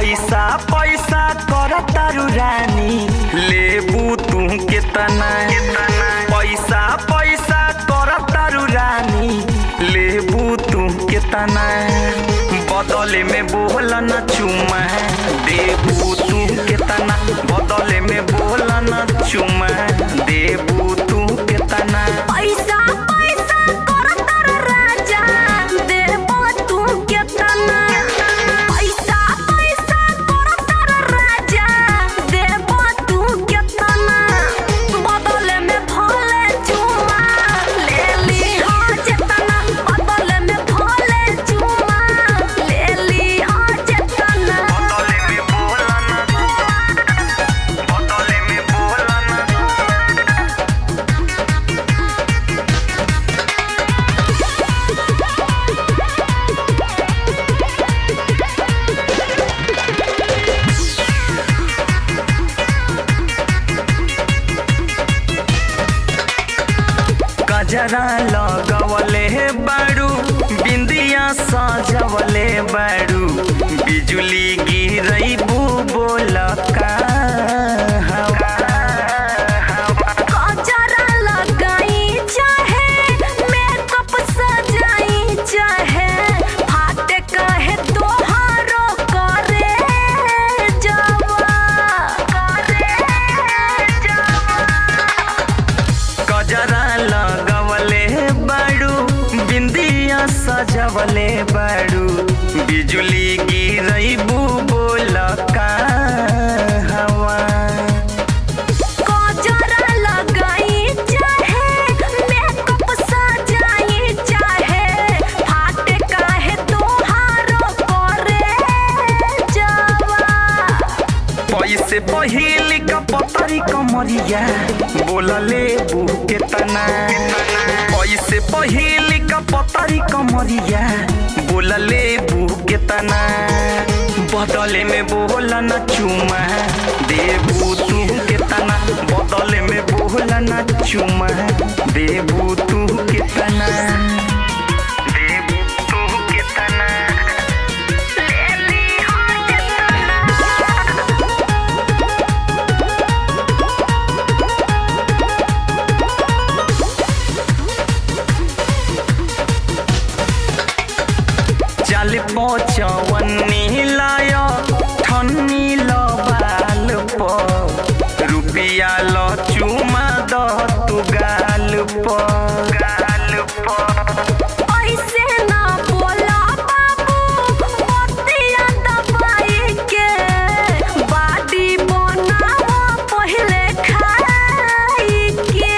पैसा पैसा कर तारू रानी लेबू तू केतना पैसा पैसा कर तारू रानी लेबू तू केतना बदले में बोला न चुमा देबू तू केतना बदले में बोला न चुमा देबू तू केतना पैसा पैसा कर तारू राजा देबू तू केतना पैसा पैसा कर तारू राजा देबू तू केतना बदले में भले चुमा ले ली हो जेतना बदले में भले चुमा ले ली हो जेतना बदले में बोला न गजरा लगवले बारू बिंदिया सजवले बारू बिजुली गिरैबू बोलका गजरा लगाई चाहे मेकअप सजाई चाहे फाटे कहे तोहारो करे जवा गजरा लगवले बारू बिंदिया सजवले बारू बिजुली गिरैबू बोलका हवा गजरा लगाई चाहे मेकअप सजाई चाहे फाटे कहे तोहारो करे जवा पैसे पहिल का पतरी कमरिया बोलले बू केतना पैसे पहिल का पतरी कमरिया बोलले बू केतना बदले में बोला न चुमा देबू तू केतना बदले में बोला न चुमा देबू तू केतना देबू तू केतना ले ली हो जेतना चल पचवनी लाय ठन्नी बाल प रुपिया ल चुमा द तू गाल प ऐसे ना बोला बाबू मोतिया दबाई के बाडी बनावा पहले खाई के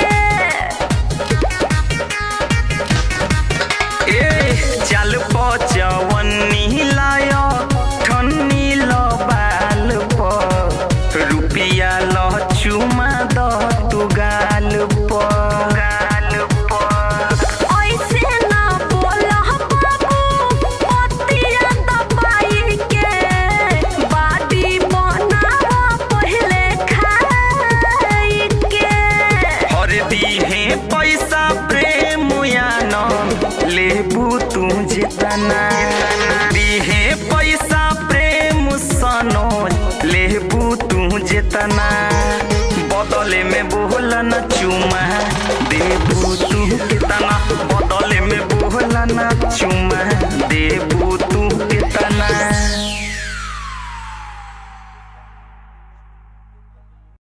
ए चल पचवनी लाय ठन्नी बाल प रुपिया ल चुमा द तू गाल प ऐसे ना बोला बाबू मोतिया दबाई के बाडी बनावा पहले खाई के हर दीहे पैसा प्रेम यान लेबू तू जेतना दीहे पैसा प्रेम सनो लेबू तू जेतना बदले में बोला न चुमा देबू तू केतना